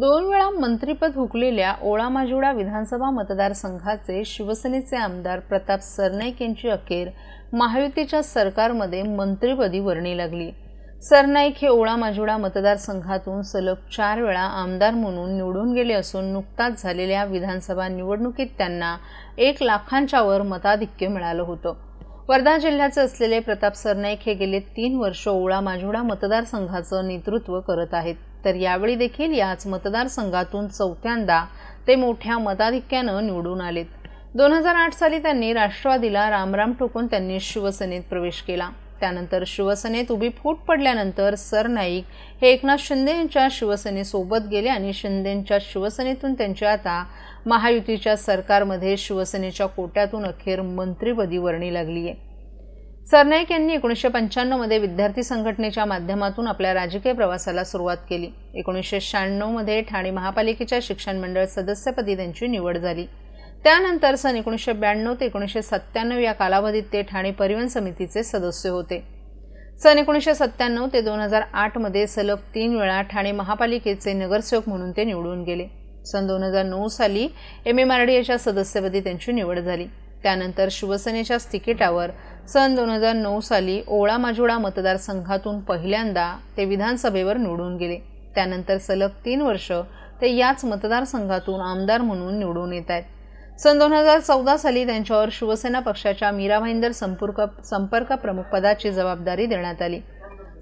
2 वेळा मंत्रिपद हुकलेल्या ओळा-माजिवडा विधानसभा मतदारसंघाचे शिवसेनेचे आमदार प्रताप सरनाईक यांची अखेर महायुतीच्या सरकारमध्ये मंत्रिपदी वर्णी लागली। सरनाईक हे ओळा-माजिवडा मतदारसंघातून सलग 4 वेळा आमदार म्हणून निवडून गेले असून नुकताच झालेल्या विधानसभा निवडणुकीत त्यांना 1 लाखांच्या वर मताधिक्य मिळालं होतं। वर्धा जिल्ह्याचे असलेले प्रताप सरनाईक हे गेले 3 वर्ष ओळा-माजिवडा मतदारसंघाचं नेतृत्व करत आहेत। तर यावेळी देखील याच मतदारसंघातून चौथ्यांदा ते मोठ्या मताधिक्यानं निवडून आलेत। 2008 साली त्यांनी राष्ट्रवादीला रामराम ठोकून त्यांनी शिवसेनेत प्रवेश केला। त्यानंतर शिवसेनेत उभी फूट पडल्यानंतर सरनाईक हे एकनाथ शिंदे यांच्या शिवसेनेसोबत गेले आणि शिंदेंच्या शिवसेनेतून त्यांची आता महायुतीच्या सरकारमध्ये शिवसेनेच्या कोट्यातून अखेर मंत्रिपदी वर्णी लागली आहे। सरनाईक यांनी 1995 मध्ये विद्यार्थी संघटनेच्या माध्यमातून आपल्या राजकीय प्रवासाला सुरुवात केली। 1996 मध्ये ठाणे महापालिकेच्या शिक्षण मंडळ सदस्यपदी त्यांची निवड झाली। त्यानंतर सन 1992 ते 1997 या कालावधीत ते ठाणे परिवहन समितीचे सदस्य होते। सन 1997 ते 2008 मध्ये सलग 3 वेळा ठाणे महापालिकेचे नगरसेवक म्हणून ते निवडून गेले। सन 2009 साली MMRDAच्या सदस्यपदी त्यांची निवड झाली। त्यानंतर शिवसेनेच्याच तिकिटावर सन 2009 साली ओळा-माजिवडा मतदारसंघातून पहिल्यांदा ते विधानसभेवर निवडून गेले। त्यानंतर सलग 3 वर्ष ते याच मतदारसंघातून आमदार म्हणून निवडून येत आहेत। सन 2014 साली त्यांच्यावर शिवसेना पक्षाच्या मीरा भाईंदर संपर्क प्रमुख पदाची जबाबदारी देण्यात आली।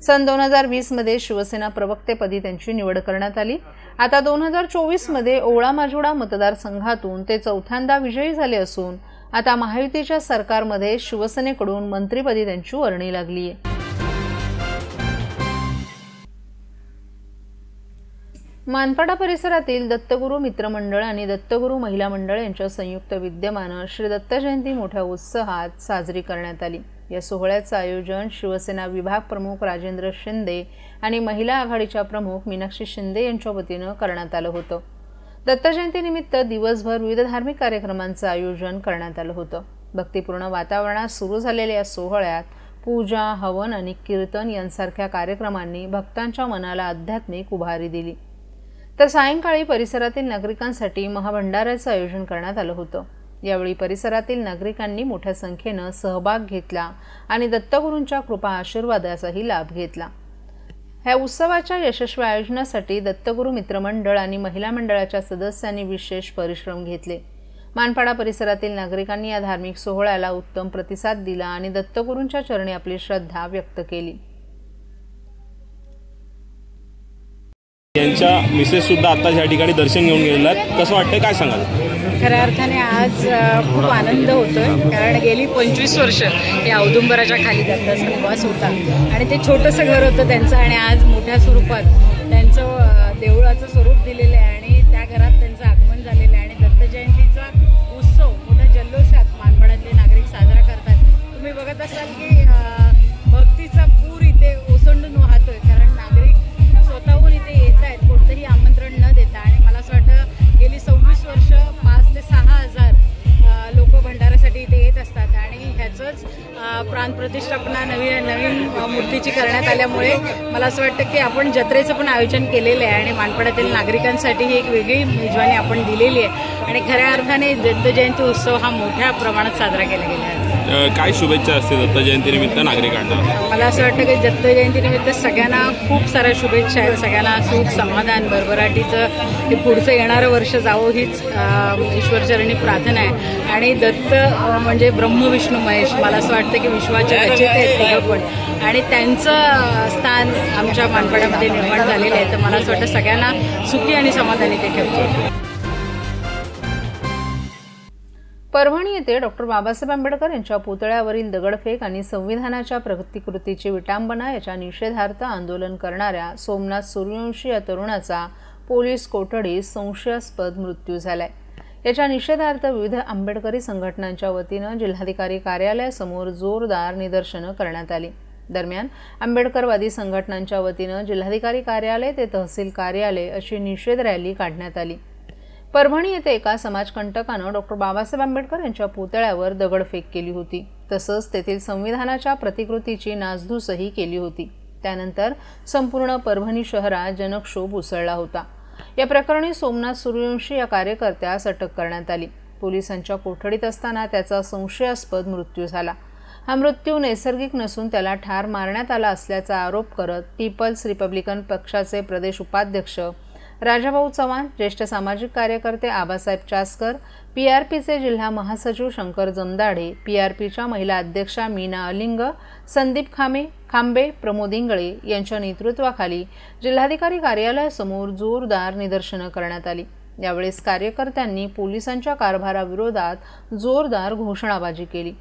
सन 2020 मध्ये शिवसेना प्रवक्तेपदी त्यांची निवड करण्यात आली। आता 2024 मध्ये ओळा-माजिवडा मतदारसंघातून ते चौथ्यांदा विजयी झाले असून आता महायुतीच्या सरकारमध्ये शिवसेनेकडून मंत्रिपदी त्यांची वर्णी लागली आहे। मानपाडा परिसरातील दत्तगुरू मित्रमंडळ आणि दत्तगुरू महिला मंडळ यांच्या संयुक्त विद्यमानं श्री दत्त जयंती मोठ्या उत्साहात साजरी करण्यात आली। या सोहळ्याचं आयोजन शिवसेना विभाग प्रमुख राजेंद्र शिंदे आणि महिला आघाडीच्या प्रमुख मीनाक्षी शिंदे यांच्या वतीनं करण्यात आलं होतं। दत्त जयंतीनिमित्त दिवसभर विविध धार्मिक कार्यक्रमांचं आयोजन करण्यात आलं होतं। भक्तिपूर्ण वातावरणात सुरू झालेल्या या सोहळ्यात पूजा, हवन आणि कीर्तन यांसारख्या कार्यक्रमांनी भक्तांच्या मनाला आध्यात्मिक उभारी दिली। तर सायंकाळी परिसरातील नागरिकांसाठी महाभंडाऱ्याचं आयोजन करण्यात आलं होतं। यावेळी परिसरातील नागरिकांनी मोठ्या संख्येनं सहभाग घेतला आणि दत्तगुरूंच्या कृपा आशीर्वादाचाही लाभ घेतला। ह्या उत्सवाच्या यशस्वी आयोजनासाठी दत्तगुरू मित्रमंडळ आणि महिला मंडळाच्या सदस्यांनी विशेष परिश्रम घेतले। मानपाडा परिसरातील नागरिकांनी या धार्मिक सोहळ्याला उत्तम प्रतिसाद दिला आणि दत्तगुरूंच्या चरणी आपली श्रद्धा व्यक्त केली। यांच्या मिसेस सुद्धा आता या ठिकाणी दर्शन घेऊन गेलेले आहेत। कसं वाटतंय, काय सांगाल? खऱ्या अर्थाने आज खूप आनंद होतोय, कारण गेली 25 वर्ष या औदुंबराच्या खाली दत्ताचा निवास होता आणि ते छोटंसं घर होतं त्यांचं आणि आज मोठ्या स्वरूपात त्यांचं देवळाचं स्वरूप दिलेलं आहे आणि त्या घरात त्यांचं आगमन झालेलं आहे आणि दत्त जयंतीचा उत्सव मोठ्या जल्लोषात मानपाड्यातले नागरिक साजरा करतात। तुम्ही बघत असाल की भक्तीचा पूर इथे ओसंडून वाहतोय, कारण नागरिक स्वतःहून इथे येत आहेत कोणतंही आमंत्रण न देता। आणि मला असं वाटतं गेली 26 वर्ष 5 ते 6 हजार लोक भंडाऱ्यासाठी इथे येत असतात आणि ह्याचंच प्राणप्रतिष्ठापना नवीन मूर्तीची करण्यात आल्यामुळे मला असं वाटतं की आपण जत्रेचं पण आयोजन केलेलं आहे आणि मानपाड्यातील नागरिकांसाठी ही एक वेगळी मेजवानी आपण दिलेली आहे आणि खऱ्या अर्थाने दत्त जयंती उत्सव हा मोठ्या प्रमाणात साजरा केला गेला आहे। काय शुभेच्छा असते दत्त जयंतीनिमित्त नागरिकांना? मला असं वाटतं की दत्त जयंतीनिमित्त सगळ्यांना खूप साऱ्या शुभेच्छा आहेत। सगळ्यांना सुख, समाधान, भरभराटीचं हे पुढचं येणारं वर्ष जावं हीच ईश्वरचरणी प्रार्थना आहे। आणि दत्त म्हणजे ब्रह्म विष्णू महेश, मला असं वाटतं की विश्वाचे रचयिता आहेत तिघं पण, आणि त्यांचं स्थान आमच्या मानपाड्यामध्ये निर्माण झालेलं आहे। तर मला असं वाटतं सगळ्यांना सुखी आणि समाधानी ते ठेवतो। परभणी येथे डॉक्टर बाबासाहेब आंबेडकर यांच्या पुतळ्यावरील दगडफेक आणि संविधानाच्या प्रतिकृतीची विटंबना याच्या निषेधार्थ आंदोलन करणाऱ्या सोमनाथ सूर्यवंशी या तरुणाचा पोलीस कोठडीत संशयास्पद मृत्यू झालाय। याच्या निषेधार्थ विविध आंबेडकरी संघटनांच्या वतीनं जिल्हाधिकारी कार्यालयासमोर जोरदार निदर्शनं करण्यात आली। दरम्यान आंबेडकरवादी संघटनांच्या वतीनं जिल्हाधिकारी कार्यालय ते तहसील कार्यालय अशी निषेध रॅली काढण्यात आली। परभणी येथे एका समाजकंटकानं डॉक्टर बाबासाहेब आंबेडकर यांच्या पुतळ्यावर दगडफेक केली होती। तसंच तेथील संविधानाच्या प्रतिकृतीची नासधूसही केली होती। त्यानंतर संपूर्ण परभणी शहरात जनक्षोभ उसळला होता। या प्रकरणी सोमनाथ सूर्यवंशी या कार्यकर्त्यास अटक करण्यात आली। पोलिसांच्या कोठडीत असताना त्याचा संशयास्पद मृत्यू झाला। हा मृत्यू नैसर्गिक नसून त्याला ठार मारण्यात आला असल्याचा आरोप करत पीपल्स रिपब्लिकन पक्षाचे प्रदेश उपाध्यक्ष राजाभाऊ चव्हाण, ज्येष्ठ सामाजिक कार्यकर्ते आबासाहेब चासकर, पीआरपीचे जिल्हा महासचिव शंकर जमदाडे, पीआरपीच्या महिला अध्यक्षा मीना अलिंग, संदीप खांबे, प्रमोद इंगळे यांच्या नेतृत्वाखाली जिल्हाधिकारी कार्यालयासमोर जोरदार निदर्शनं करण्यात आली। यावेळेस कार्यकर्त्यांनी पोलिसांच्या कारभाराविरोधात जोरदार घोषणाबाजी केली।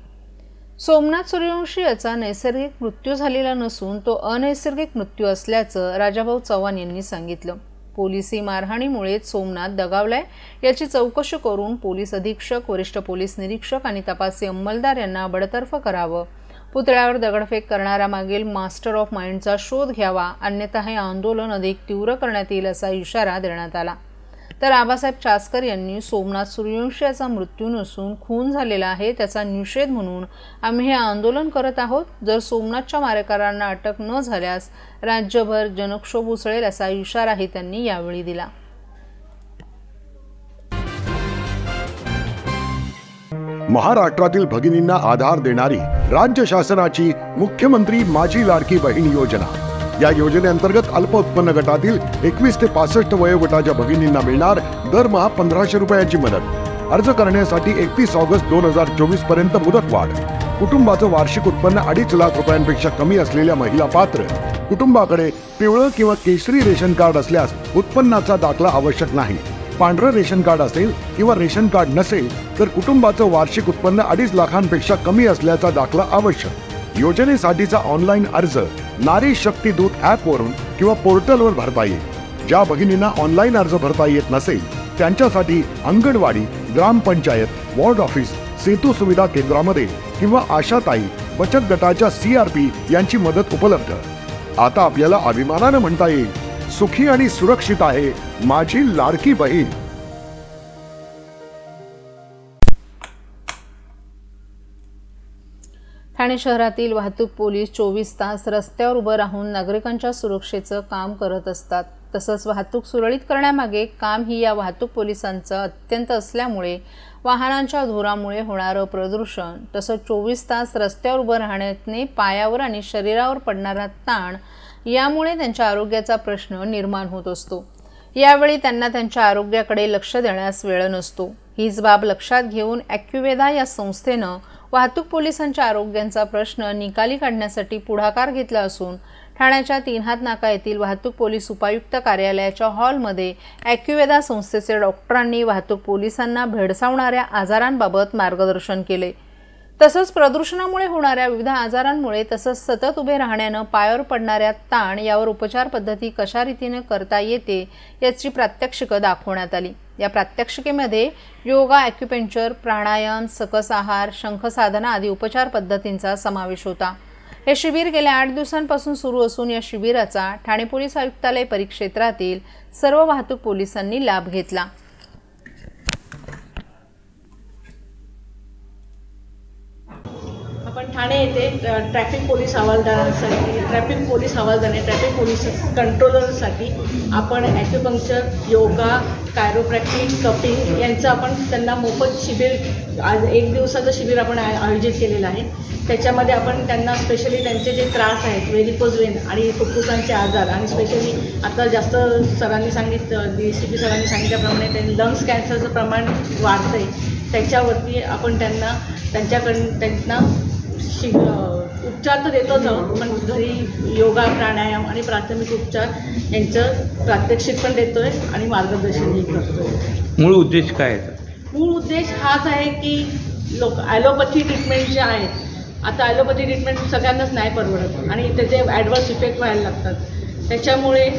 सोमनाथ सूर्यवंशी याचा नैसर्गिक मृत्यू झालेला नसून तो अनैसर्गिक मृत्यू असल्याचं राजाभाऊ चव्हाण यांनी सांगितलं। पोलिसी मारहाणीमुळेच सोमनाथ दगावलाय याची चौकशी करून पोलीस अधीक्षक, वरिष्ठ पोलीस निरीक्षक आणि तपासी अंमलदार यांना बडतर्फ करावं। पुतळ्यावर दगडफेक करणाऱ्यामागील मास्टर ऑफ माइंडचा शोध घ्यावा, अन्यथा हे आंदोलन अधिक तीव्र करण्यात येईल असा इशारा देण्यात आला। तर आबासाहेब चासकर यांनी सोमनाथ सूर्यवंशी याचा मृत्यू नसून खून झालेला आहे, त्याचा निषेध म्हणून आम्ही हे आंदोलन करत आहोत। जर सोमनाथच्या मारेकऱ्यांना अटक न झाल्यास राज्यभर जनक्षोभ उसळेल असा इशाराही त्यांनी यावेळी दिला। महाराष्ट्रातील भगिनींना आधार देणारी राज्य शासनाची मुख्यमंत्री माझी लाडकी बहीण योजना। या योजनेअंतर्गत अल्प उत्पन्न गटातील 21 ते 65 वयोगटाच्या भगिनींना मिळणार दरमहा 1500 रुपयांची मदत। अर्ज करण्यासाठी 31 ऑगस्ट 2024 पर्यंत मुदतवाढ। कुटुंबाचं वार्षिक उत्पन्न 2.5 लाख रुपयांपेक्षा कमी असलेल्या महिला पात्र। कुटुंबाकडे पिवळं किंवा केशरी रेशन कार्ड असल्यास उत्पन्नाचा दाखला आवश्यक नाही। पांढरं रेशन कार्ड असेल किंवा रेशन कार्ड नसेल तर कुटुंबाचं वार्षिक उत्पन्न 2.5 लाखांपेक्षा कमी असल्याचा दाखला आवश्यक। योजनेसाठीचा ऑनलाईन अर्ज नारी शक्ती दूत ॲपवरून किंवा पोर्टलवर भरता येईल। ज्या भगिनींना ऑनलाईन अर्ज भरता येत नसेल त्यांच्यासाठी अंगणवाडी, ग्रामपंचायत, वॉर्ड ऑफिस, सेतू सुविधा केंद्रामध्ये किंवा आशाताई बचत गटाच्या CRP यांची मदत उपलब्ध। आता आपल्याला अभिमानाने म्हणता येईल, सुखी आणि सुरक्षित आहे माझी लाडकी बहीण। ठाणे शहरातील वाहतूक पोलीस 24 तास रस्त्यावर उभं राहून नागरिकांच्या सुरक्षेचं काम करत असतात। तसंच वाहतूक सुरळीत करण्यामागे काम ही या वाहतूक पोलिसांचं अत्यंत असल्यामुळे वाहनांच्या धुरामुळे होणारं प्रदूषण, तसंच 24 तास रस्त्यावर उभं राहण्याने पायावर आणि शरीरावर पडणारा ताण यामुळे त्यांच्या आरोग्याचा प्रश्न निर्माण होत असतो। यावेळी त्यांना त्यांच्या आरोग्याकडे लक्ष देण्यास वेळ नसतो। हीच बाब लक्षात घेऊन ॲक्युवेदा या संस्थेनं वाहतूक पोलिसांच्या आरोग्याचा प्रश्न निकाली काढण्यासाठी पुढाकार घेतला असून ठाण्याच्या 3 हात नाका येथील वाहतूक पोलीस उपायुक्त कार्यालयाच्या हॉलमध्ये ॲक्युवेदा संस्थेचे डॉक्टरांनी वाहतूक पोलिसांना भेडसावणाऱ्या आजारांबाबत मार्गदर्शन केले। तसंच प्रदूषणामुळे होणाऱ्या विविध आजारांमुळे तसंच सतत उभे राहण्यानं पायावर पडणाऱ्या ताण यावर उपचार पद्धती कशा रीतीने करता येते याची प्रात्यक्षिकं दाखवण्यात आली। या प्रात्यक्षिकेमध्ये योगा, ॲक्युपंक्चर, प्राणायाम, सकस आहार, शंखसाधना आदी उपचार पद्धतींचा समावेश होता। हे शिबिर गेल्या 8 दिवसांपासून सुरू असून या शिबिराचा ठाणे पोलीस आयुक्तालय परिक्षेत्रातील सर्व वाहतूक पोलिसांनी लाभ घेतला। आपण ठाणे येथे ट्रॅफिक पोलीस हवालदारांसाठी, ट्रॅफिक पोलीस कंट्रोलरसाठी आपण ॲक्युपंक्चर, योगा, कायरोप्रॅक्टिक, कपिंग यांचं आपण त्यांना मोफत शिबिर, आज 1 दिवसाचं शिबिर आपण आयोजित केलेलं आहे। त्याच्यामध्ये आपण त्यांना स्पेशली त्यांचे जे त्रास आहेत, व्हेरिकोज वेन आणि फुफ्फुसांचे आजार, आणि स्पेशली आता जास्त सरांनी सांगितलं, DCP सरांनी सांगितल्याप्रमाणे त्यांनी लंग्स कॅन्सरचं प्रमाण वाढतं आहे, त्याच्यावरती आपण त्यांना उपचार तर देतोच आहोत, पण घरी योगा, प्राणायाम आणि प्राथमिक उपचार यांचं प्रात्यक्षिक पण देतोय आणि मार्गदर्शनही करतोय। मूळ उद्देश काय आहे? मूळ उद्देश हाच आहे की ॲलोपॅथी ट्रीटमेंट जे आहेत, आता ॲलोपॅथी ट्रीटमेंट सगळ्यांनाच नाही परवडत आणि त्याचे ॲडव्हर्स इफेक्ट व्हायला लागतात। त्याच्यामुळे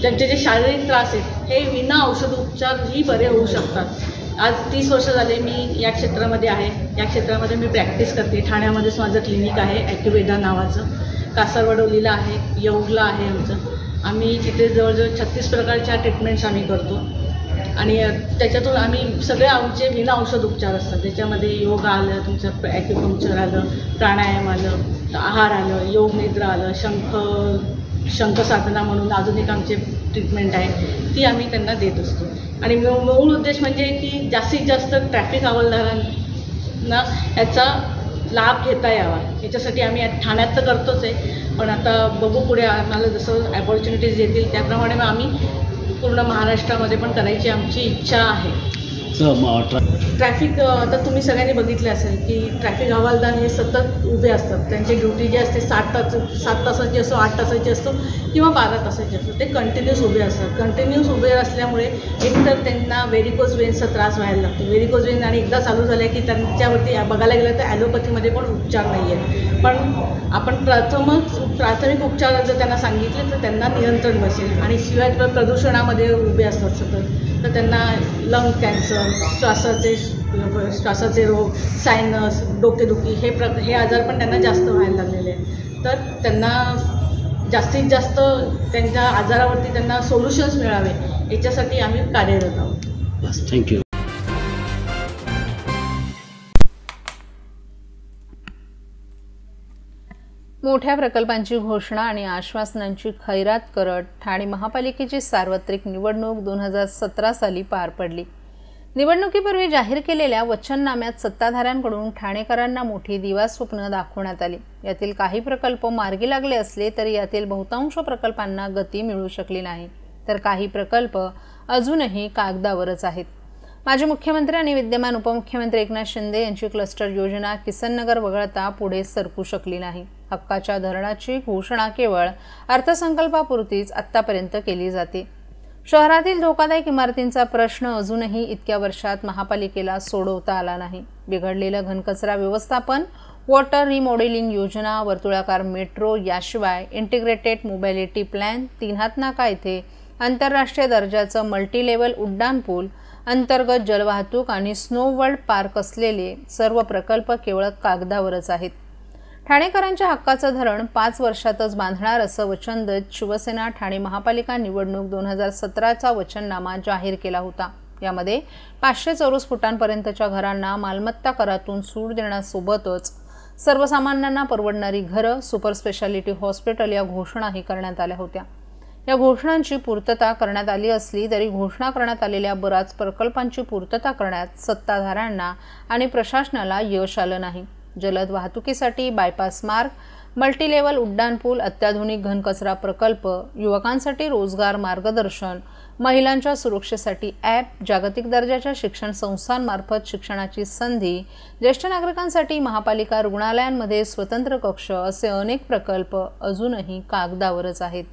ज्यांचे जे शारीरिक त्रास आहेत हे विना औषध उपचारही बरे होऊ शकतात। आज 30 वर्ष झाले मी या क्षेत्रामध्ये आहे। या क्षेत्रामध्ये मी प्रॅक्टिस करते। ठाण्यामध्येच माझं क्लिनिक आहे ॲक्युवेदा नावाचं, कासारवडवलीला आहे, येऊरला आहे आमचं। आम्ही तिथे जवळजवळ 36 प्रकारच्या ट्रीटमेंट्स आम्ही करतो आणि त्याच्यातून आम्ही सगळे आमचे विना औषध उपचार असतात। त्याच्यामध्ये योगा आलं, तुमचं ॲक्युपंक्चर आलं, प्राणायाम आलं, आहार आलं, योग निद्रा आलं, शंख शंखसाधना म्हणून अजून एक आमचे ट्रीटमेंट आहे, ती आम्ही त्यांना देत असतो. आणि मूळ उद्देश म्हणजे की जास्तीत जास्त ट्रॅफिक हवालदारांना याचा लाभ घेता यावा, याच्यासाठी आम्ही ठाण्यात तर करतोच आहे, पण आता बघू पुढे आम्हाला जसं अपॉर्च्युनिटीज येतील त्याप्रमाणे मग आम्ही पूर्ण महाराष्ट्रामध्ये पण करायची आमची इच्छा आहे. ट्रॅफिक आता तुम्ही सगळ्यांनी बघितले असेल की ट्रॅफिक हवालदार हे सतत उभे असतात. त्यांची ड्युटी जी असते 7 तासाची असो, 8 तासाची असतो किंवा 12 तासाची असतो, ते कंटिन्यूस उभे असतात. कंटिन्यूस उभे असल्यामुळे एकतर त्यांना व्हेरिकोज वेन्सचा त्रास व्हायला लागतो. व्हेरिकोज वेन आणि एकदा चालू झाले की त्यांच्यावरती बघायला गेलं तर ॲलोपॅथीमध्ये पण उपचार नाही आहे, पण आपण प्राथमिक उपचार जर त्यांना सांगितले तर त्यांना नियंत्रण बसेल. आणि शिवाय प्रदूषणामध्ये उभे असतात सतत, तर त्यांना लंग कॅन्सर, श्वासाचे रोग, सायनस, डोकेदुखी हे आजार पण त्यांना जास्त व्हायला लागलेले आहेत. तर त्यांना जास्तीत जास्त त्यांच्या आजारावरती त्यांना सोल्युशन्स मिळावे याच्यासाठी आम्ही कार्यरत आहोत. थँक्यू. मोठ्या प्रकल्पांची घोषणा आणि आश्वासनांची खैरात करत ठाणे महापालिकेची सार्वत्रिक निवडणूक 2017 साली पार पडली. निवडणुकीपूर्वी जाहीर केलेल्या वचननाम्यात सत्ताधाऱ्यांकडून ठाणेकरांना मोठी दिवास्वप्न दाखवण्यात आली. यातील काही प्रकल्प मार्गी लागले असले तरी यातील बहुतांश प्रकल्पांना गती मिळू शकली नाही, तर काही प्रकल्प अजूनही कागदावरच आहेत. माजी मुख्यमंत्री आणि विद्यमान उपमुख्यमंत्री एकनाथ शिंदे यांची क्लस्टर योजना किसननगर वगळता पुढे सरकू शकली नाही. हक्काच्या धरणाची घोषणा केवळ अर्थसंकल्पापुरतीच आत्तापर्यंत केली जाते. शहरातील धोकादायक इमारतींचा प्रश्न अजूनही इतक्या वर्षात महापालिकेला सोडवता आला नाही. बिघडलेलं घनकचरा व्यवस्थापन, वॉटर रिमॉडेलिंग योजना, वर्तुळाकार मेट्रो, याशिवाय इंटिग्रेटेड मोबॅलिटी प्लॅन, 3 हात नाका येथे आंतरराष्ट्रीय दर्जाचं मल्टीलेवल उड्डाण पूल, अंतर्गत जलवाहतूक आणि स्नो वर्ल्ड पार्क असलेले सर्व प्रकल्प केवळ कागदावरच आहेत. ठाणेकरांच्या हक्काचं धरण 5 वर्षातच बांधणार असं वचन देत शिवसेना ठाणे महापालिका निवडणूक 2017चा वचननामा जाहीर केला होता. यामध्ये 500 चौरस फुटांपर्यंतच्या घरांना मालमत्ता करातून सूट देण्यासोबतच सर्वसामान्यांना परवडणारी घरं, सुपर स्पेशालिटी हॉस्पिटल या घोषणाही करण्यात आल्या होत्या. या घोषणांची पूर्तता करण्यात आली असली तरी घोषणा करण्यात आलेल्या बऱ्याच प्रकल्पांची पूर्तता करण्यात सत्ताधाऱ्यांना आणि प्रशासनाला यश आलं नाही. जलद वाहतुकीसाठी बायपास मार्ग, मल्टीलेवल उड्डाण पूल, अत्याधुनिक घनकचरा प्रकल्प, युवकांसाठी रोजगार मार्गदर्शन, महिलांच्या सुरक्षेसाठी ॲप, जागतिक दर्जाच्या शिक्षण संस्थांमार्फत शिक्षणाची संधी, ज्येष्ठ नागरिकांसाठी महापालिका रुग्णालयांमध्ये स्वतंत्र कक्ष असे अनेक प्रकल्प अजूनही कागदावरच आहेत.